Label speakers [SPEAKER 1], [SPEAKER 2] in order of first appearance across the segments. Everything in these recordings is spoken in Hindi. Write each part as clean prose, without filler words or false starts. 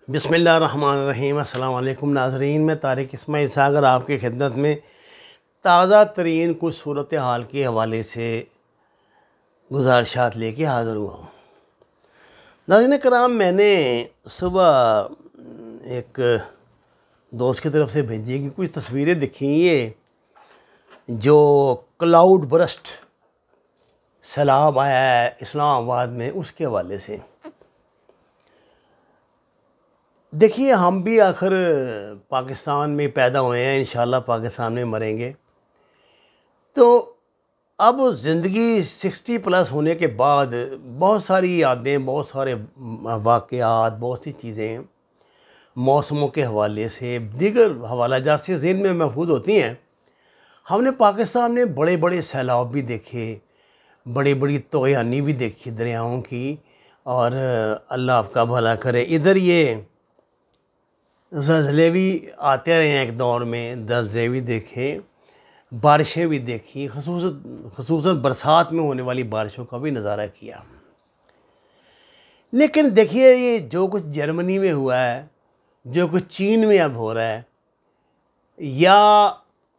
[SPEAKER 1] बिस्मिल्लाहिर्रहमानिर्रहीम। अस्सलाम वालेकुम नाज़रीन, मैं तारिक इस्माइल सागर आपकी खिदमत में ताज़ा तरीन कुछ सूरत हाल के हवाले से गुज़ारिशात लेके हाज़िर हुआ हूँ। नाज़रीन कराम, मैंने सुबह एक दोस्त की तरफ से भेजी कि कुछ तस्वीरें दिखी, ये जो क्लाउड बरस्ट सैलाब आया है इस्लामाबाद में, उसके हवाले से। देखिए, हम भी आखिर पाकिस्तान में पैदा हुए हैं, इंशाल्लाह पाकिस्तान में मरेंगे। तो अब ज़िंदगी 60+ होने के बाद बहुत सारी यादें, बहुत सारे वाक़यात, बहुत सी चीज़ें मौसमों के हवाले से, दीगर हवालाजात से ज़हन में महफूज होती हैं। हमने पाकिस्तान में बड़े बड़े सैलाब भी देखे, बड़ी बड़ी तोयानी भी देखी दरियाओं की, और अल्लाह आपका भला करे। इधर ये ज़लज़ले भी आते रहे हैं, एक दौर में ज़लज़ले भी देखे, बारिशें भी देखी, ख़ुसूसन बरसात में होने वाली बारिशों का भी नज़ारा किया। लेकिन देखिए, ये जो कुछ जर्मनी में हुआ है, जो कुछ चीन में अब हो रहा है, या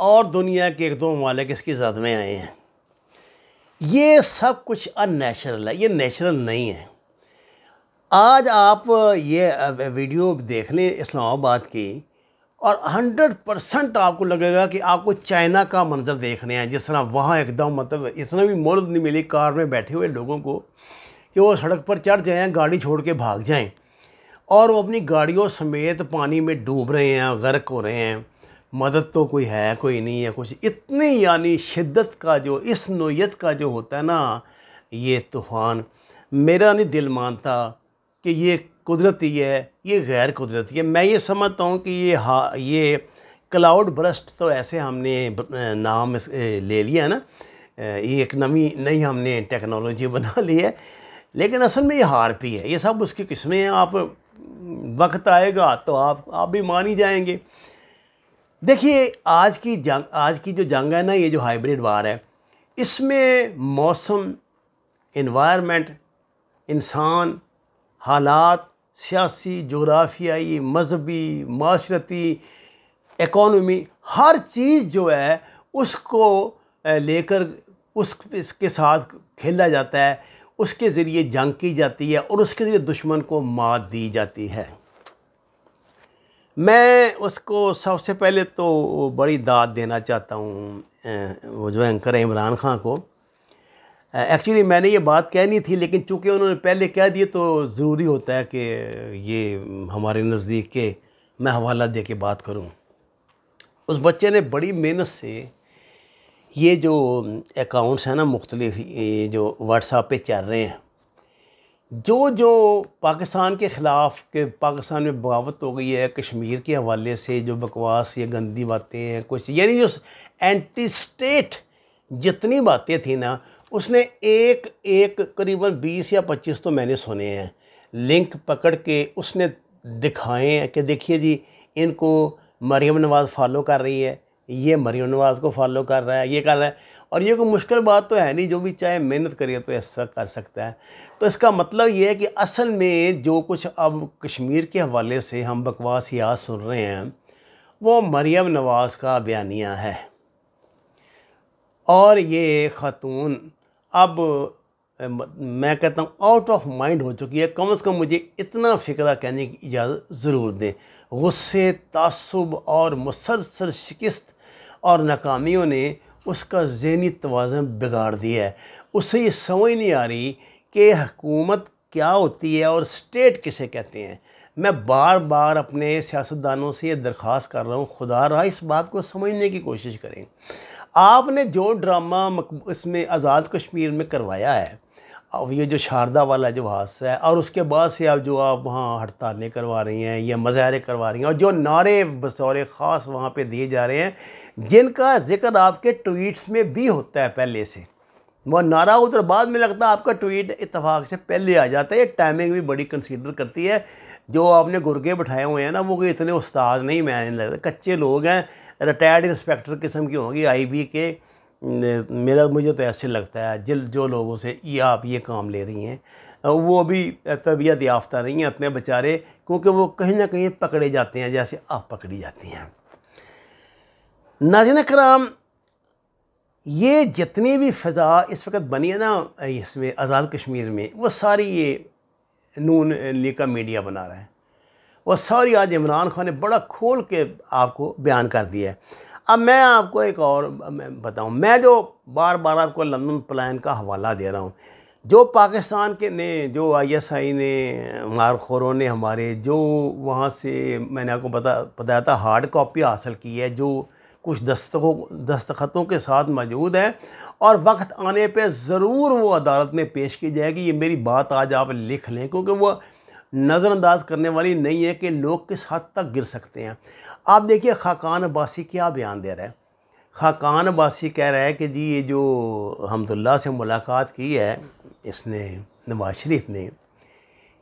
[SPEAKER 1] और दुनिया के एक दो ममालिक इसकी ज़द में आए हैं, ये सब कुछ अननेचुरल है, ये नेचुरल नहीं है। आज आप ये वीडियो देख लें इस्लामाबाद की, और 100% आपको लगेगा कि आपको चाइना का मंजर देखने हैं। जिस तरह वहाँ एकदम मतलब इतना भी मोहलत नहीं मिली कार में बैठे हुए लोगों को कि वो सड़क पर चढ़ जाएं, गाड़ी छोड़ के भाग जाएं, और वो अपनी गाड़ियों समेत पानी में डूब रहे हैं, गर्क हो रहे हैं। मदद तो कोई है, कोई नहीं है कुछ। इतनी यानी शिद्दत का जो, इस नोयत का जो होता है ना, ये तूफ़ान, मेरा नहीं दिल मानता कि ये कुदरती है, ये गैर कुदरती है। मैं ये समझता हूँ कि ये क्लाउड बरस्ट तो ऐसे हमने नाम ले लिया ना, ये एक नई हमने टेक्नोलॉजी बना ली है, लेकिन असल में ये हार्पी है। ये सब उसकी किस्में हैं। आप वक्त आएगा तो आप भी मान ही जाएंगे। देखिए, आज की जो जंग है ना, ये जो हाइब्रिड वार है, इसमें मौसम, एनवायरनमेंट, इंसान, हालात, सियासी, जोग्राफियाई, मजहबी, माशरती, इकॉनमी, हर चीज़ जो है उसको लेकर इसके साथ खेला जाता है, उसके ज़रिए जंग की जाती है, और उसके ज़रिए दुश्मन को मात दी जाती है। मैं उसको सबसे पहले तो बड़ी दाद देना चाहता हूँ वो जो एंकर है इमरान खान को। एक्चुअली मैंने ये बात कहनी थी, लेकिन चूँकि उन्होंने पहले कह दिए तो ज़रूरी होता है कि ये हमारे नज़दीक के मैं हवाला दे के बात करूं। उस बच्चे ने बड़ी मेहनत से ये जो अकाउंट्स हैं ना, मुख्तलिफ ये जो व्हाट्सएप पे चल रहे हैं, जो पाकिस्तान के ख़िलाफ़ के पाकिस्तान में बगावत हो गई है, कश्मीर के हवाले से जो बकवास या गंदी बातें हैं कुछ, यानी जो एंटी स्टेट जितनी बातें थी ना, उसने एक करीबन 20 या 25 तो मैंने सुने हैं, लिंक पकड़ के उसने दिखाए हैं कि देखिए जी, इनको मरीम नवाज़ फॉलो कर रही है, ये मरीम नवाज़ को फॉलो कर रहा है, ये कर रहा है। और ये कोई मुश्किल बात तो है नहीं, जो भी चाहे मेहनत करिए तो ऐसा कर सकता है। तो इसका मतलब ये है कि असल में जो कुछ अब कश्मीर के हवाले से हम बकवासियात सुन रहे हैं, वो मरीम नवाज़ का बयानिया है। और ये ख़ातून अब मैं कहता हूँ आउट ऑफ माइंड हो चुकी है। कम से कम मुझे इतना फ़िक्रा कहने की इजाज़त ज़रूर दें। गुस्से, तासुब और मुसलसल शिकस्त और नाकामियों ने उसका ज़हनी तवाज़ुन बिगाड़ दिया है। उसे ये समझ नहीं आ रही कि हुकूमत क्या होती है और स्टेट किसे कहते हैं। मैं बार बार अपने सियासतदानों से ये दरख्वास्त कर रहा हूँ, खुदा रहा इस बात को समझने की कोशिश करें। आपने जो ड्रामा इसमें आज़ाद कश्मीर में करवाया है, अब ये जो शारदा वाला जो हादसा है, और उसके बाद से अब जो आप वहाँ हड़तालें करवा रही हैं या मुजाहरे करवा रही हैं, और जो नारे बतौर ख़ास वहाँ पे दिए जा रहे हैं, जिनका जिक्र आपके ट्वीट्स में भी होता है पहले से, वो नारा उधर बाद में लगता है, आपका ट्वीट इत्तेफाक से पहले आ जाता है। ये टाइमिंग भी बड़ी कंसीडर करती है। जो आपने गुर्गे बिठाए हुए हैं ना, वो कोई इतने उस्ताद नहीं, मैंने लगता कच्चे लोग हैं, रिटायर्ड इंस्पेक्टर किस्म की होंगी IB के। मुझे तो ऐसे लगता है जो लोगों से ये आप ये काम ले रही हैं, वो भी तरबियत याफ्ता नहीं हैं अपने बेचारे, क्योंकि वो कहीं ना कहीं पकड़े जाते हैं जैसे आप पकड़ी जाती हैं। नाज़रीन कराम, ये जितनी भी फ़िज़ा इस वक्त बनी है ना इसमें आज़ाद कश्मीर में, वो सारी ये नून लीग का मीडिया बना रहा है, और सारी आज इमरान खान ने बड़ा खोल के आपको बयान कर दिया है। अब मैं आपको एक और बताऊं, मैं जो बार बार आपको लंदन प्लान का हवाला दे रहा हूं, जो पाकिस्तान के ने, जो ISI ने, मारखोरों ने हमारे जो वहाँ से मैंने आपको बताया था हार्ड कॉपी हासिल की है, जो कुछ दस्तखतों के साथ मौजूद है, और वक्त आने पे ज़रूर वो अदालत में पेश की जाएगी। ये मेरी बात आज आप लिख लें, क्योंकि वो नज़रअंदाज करने वाली नहीं है कि लोग किस हद तक गिर सकते हैं। आप देखिए खाकान अब्बासी क्या बयान दे रहा है। खाकान अब्बासी कह रहा है कि जी ये जो हमदुल्ला से मुलाकात की है इसने, नवाज शरीफ ने,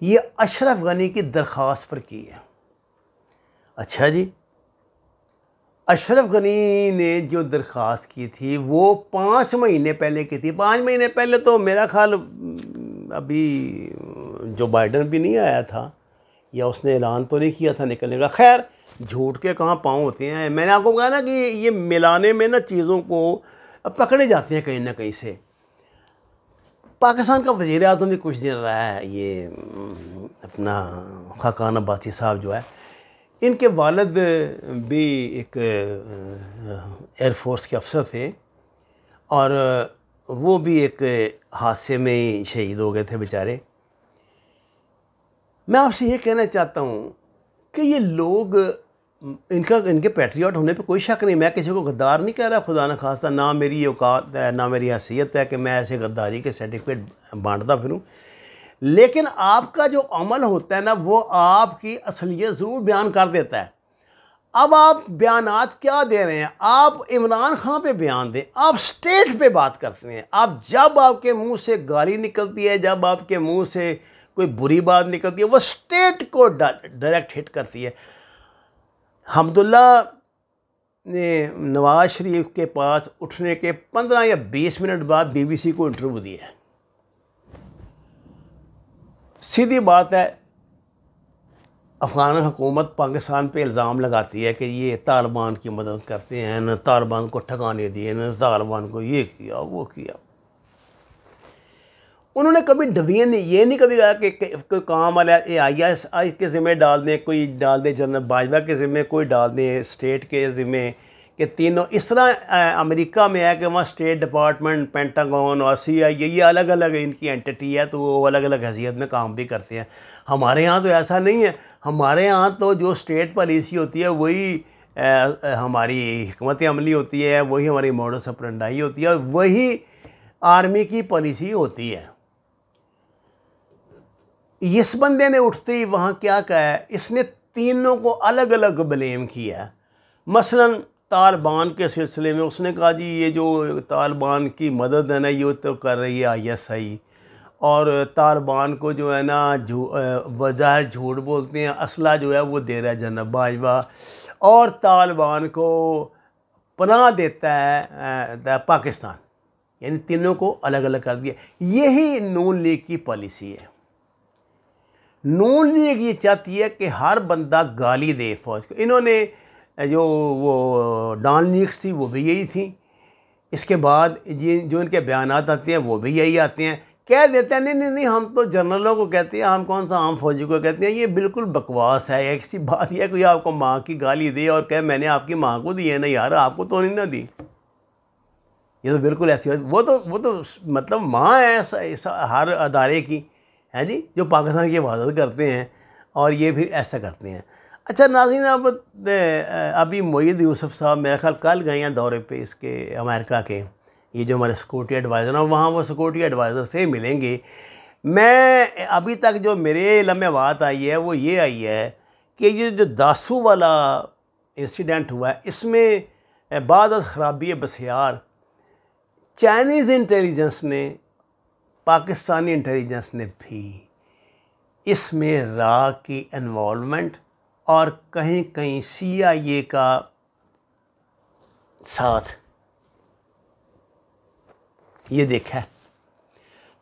[SPEAKER 1] ये अशरफ गनी की दरख्वास्त पर की है। अच्छा जी, अशरफ गनी ने जो दरख्वास्त की थी वो 5 महीने पहले की थी। 5 महीने पहले तो मेरा ख्याल अभी जो बाइडन भी नहीं आया था, या उसने ऐलान तो नहीं किया था निकलने का। खैर, झूठ के कहाँ पाँव होते हैं। मैंने आपको कहा ना कि ये मिलाने में ना चीज़ों को पकड़े जाते हैं कहीं ना कहीं से। पाकिस्तान का वज़ीर आज़म भी कुछ दिन रहा है ये अपना खाकान अब्बासी साहब जो है, इनके वालिद भी एक एयरफोर्स के अफसर थे, और वो भी एक हादसे में ही शहीद हो गए थे बेचारे। मैं आपसे ये कहना चाहता हूँ कि ये लोग, इनके पैट्रियट होने पे कोई शक नहीं। मैं किसी को गद्दार नहीं कह रहा, खुदा न खास्ता, ना मेरी औकात है, ना मेरी हैसियत है कि मैं ऐसे गद्दारी के सर्टिफिकेट बांटता फिरूँ। लेकिन आपका जो अमल होता है ना, वो आपकी असलियत ज़रूर बयान कर देता है। अब आप बयानात क्या दे रहे हैं? आप इमरान खान पे बयान दें, आप स्टेट पे बात करते हैं। आप जब आपके मुंह से गाली निकलती है, जब आपके मुंह से कोई बुरी बात निकलती है, वो स्टेट को डायरेक्ट हिट करती है। हमदुल्ला ने नवाज शरीफ के पास उठने के 15 या 20 मिनट बाद BBC को इंटरव्यू दिया है। सीधी बात है, अफ़गान हुकूमत पाकिस्तान पे इल्ज़ाम लगाती है कि ये तालिबान की मदद करते हैं, न तालिबान को ठिकाने दिए, न तालिबान को ये किया वो किया। उन्होंने कभी डिवीजन ये नहीं कभी कहा कि कोई काम वाला ISI के ज़िम्मे डाल दें, कोई डाल दे जनरल बाजवा के ज़िम्मे, कोई डाल दें स्टेट के ज़िम्मे, कि तीनों इस तरह अमेरिका में है कि वहाँ स्टेट डिपार्टमेंट, पेंटागन और CIA ये अलग अलग इनकी एंटिटी है, तो वो अलग अलग हैसियत में काम भी करते हैं। हमारे यहाँ तो ऐसा नहीं है। हमारे यहाँ तो जो स्टेट पॉलिसी होती है वही हमारी हिकमत अमली होती है, वही हमारी मॉडस ऑपरेंडी होती है, वही आर्मी की पॉलिसी होती है। इस बंदे ने उठते ही वहाँ क्या कहा है, इसने तीनों को अलग अलग ब्लेम किया। मसलन तालिबान के सिलसिले में उसने कहा जी ये जो तालिबान की मदद है ना, ये तो कर रही है ISI, और तालिबान को जो है ना वज़ाहिर झूठ बोलते हैं, असला जो है वो दे रहा है जनरल बाजवा, और तालिबान को पनाह देता है पाकिस्तान। यानी तीनों को अलग अलग कर दिया। यही नून लीग की पॉलिसी है। नून लीग ये चाहती है कि हर बंदा गाली दे फौज को। इन्होंने जो वो डॉन लीग्स थी वो भी यही थी। इसके बाद ये जो इनके बयानात आते हैं वो भी यही आते हैं, कह देते हैं नहीं नहीं नहीं हम तो जनरलों को कहते हैं, हम कौन सा आम फौजी को कहते हैं। ये बिल्कुल बकवास है। एक सी बात यह है, कोई आपको माँ की गाली दे और कहे मैंने आपकी माँ को दी है ना यार, आपको तो नहीं ना दी, ये तो बिल्कुल ऐसी वो तो मतलब माँ है ऐसा हर अदारे की, है जी, जो पाकिस्तान की हिफाजत करते हैं और ये फिर ऐसा करते हैं। अच्छा नाज़रीन, अब अभी मोईद यूसुफ साहब मेरा ख्याल कल गए हैं दौरे पे इसके अमेरिका के, ये जो हमारे सिक्योरिटी एडवाइज़र हैं, वहाँ वो सिक्योरिटी एडवाइज़र से मिलेंगे। मैं अभी तक जो मेरे इल्म में बात आई है वो ये आई है कि ये जो दासू वाला इंसिडेंट हुआ है, इसमें बाद ख़राबी बसियार चाइनीज़ इंटेलिजेंस ने, पाकिस्तानी इंटेलिजेंस ने भी इसमें रा की इन्वॉल्वमेंट और कहीं कहीं CIA का साथ ये देखा है।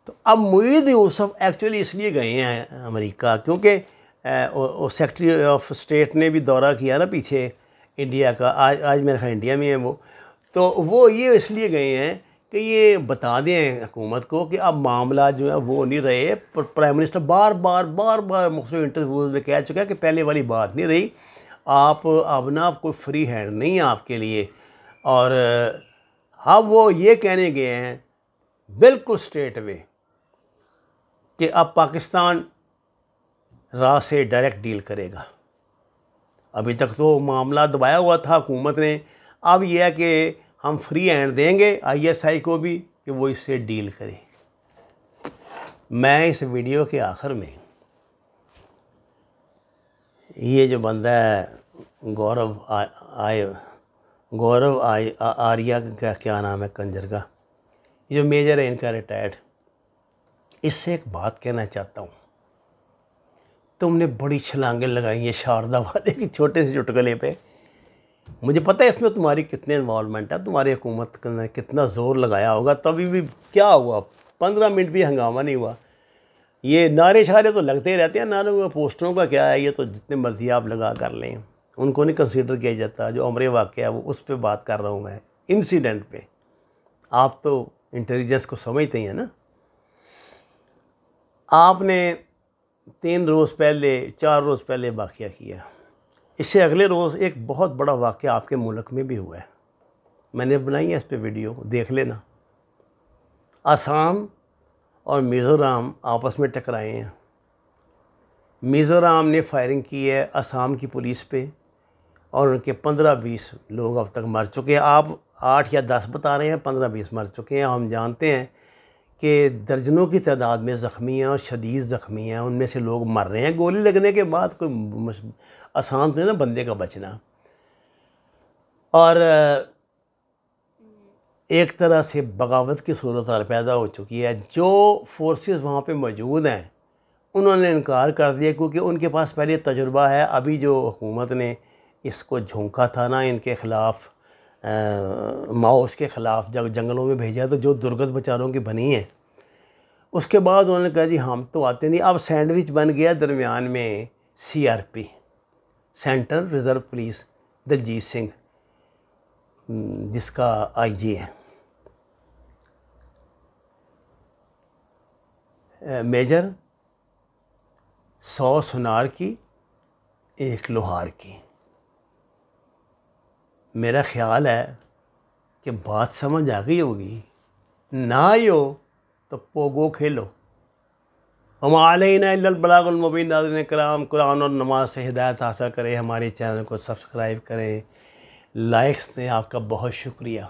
[SPEAKER 1] तो अब मुईद यूसुफ एक्चुअली इसलिए गए हैं अमेरिका, क्योंकि सेक्रेटरी ऑफ स्टेट ने भी दौरा किया ना पीछे इंडिया का, आज मेरे ख्याल इंडिया में है वो, तो वो ये इसलिए गए हैं कि ये बता दें हुकूमत को कि अब मामला जो है वो नहीं रहे। प्राइम मिनिस्टर बार बार मुख्तलिफ इंटरव्यूज़ में कह चुका है कि पहले वाली बात नहीं रही, आप अब ना कोई फ्री हैंड नहीं है आपके लिए। और अब वो ये कहने गए हैं बिल्कुल स्ट्रेट वे कि अब पाकिस्तान राह से डायरेक्ट डील करेगा। अभी तक तो मामला दबाया हुआ था हुकूमत ने, अब यह है कि हम फ्री हैंड देंगे ISI को भी कि वो इससे डील करे। मैं इस वीडियो के आखिर में ये जो बंदा है गौरव आर्या का क्या नाम है कंजर का, ये जो मेजर है इनका रिटायर्ड, इससे एक बात कहना चाहता हूँ। तुमने बड़ी छलांगें लगाई हैं शारदा वाले के छोटे से चुटकुले पे। मुझे पता है इसमें तुम्हारी कितने इन्वॉल्वमेंट है, तुम्हारी हुकूमत ने कितना ज़ोर लगाया होगा, तभी भी क्या हुआ, 15 मिनट भी हंगामा नहीं हुआ। ये नारे शारे तो लगते ही रहते हैं, नारों का पोस्टरों का क्या है, ये तो जितने मर्जी आप लगा कर लें, उनको नहीं कंसीडर किया जाता। जो अमरे वाक़या है वो उस पर बात कर रहा हूँ मैं, इंसिडेंट पे। आप तो इंटेलिजेंस को समझते ही हैं ना। आपने 3 रोज़ पहले 4 रोज़ पहले वाक़या किया, इससे अगले रोज़ एक बहुत बड़ा वाक़या आपके मुल्क में भी हुआ है। मैंने बनाई है इस पे वीडियो, देख लेना। असम और मिज़ोरम आपस में टकराए हैं। मिज़ोरम ने फायरिंग की है असम की पुलिस पे और उनके 15-20 लोग अब तक मर चुके हैं। आप 8 या 10 बता रहे हैं, 15-20 मर चुके हैं। हम जानते हैं कि दर्जनों की तादाद में ज़ख्मी हैं और शदीद ज़ख्मी हैं, उनमें से लोग मर रहे हैं गोली लगने के बाद। कोई आसान तो है ना बंदे का बचना। और एक तरह से बगावत की सूरत हाल पैदा हो चुकी है। जो फोर्सेस वहाँ पे मौजूद हैं उन्होंने इनकार कर दिया, क्योंकि उनके पास पहले तजुर्बा है। अभी जो हुकूमत ने इसको झोंका था ना इनके ख़िलाफ़, माओस के ख़िलाफ़, जब जंगलों में भेजा तो जो दुर्गत बेचारों की बनी है, उसके बाद उन्होंने कहा जी हम तो आते नहीं। अब सैंडविच बन गया दरमियान में CRP, central reserve police, Daljit Singh जिसका IG है, मेजर 100 सुनार की 1 लोहार की। मेरा ख्याल है कि बात समझ आ गई होगी, ना ही हो तो पोगो खेलो। अलैना इल्लल बलागुल मुबीन। नाज़रीन किराम, कुरान और नमाज से हिदायत हासिल करें, हमारे चैनल को सब्सक्राइब करें, लाइक्स दें। आपका बहुत शुक्रिया।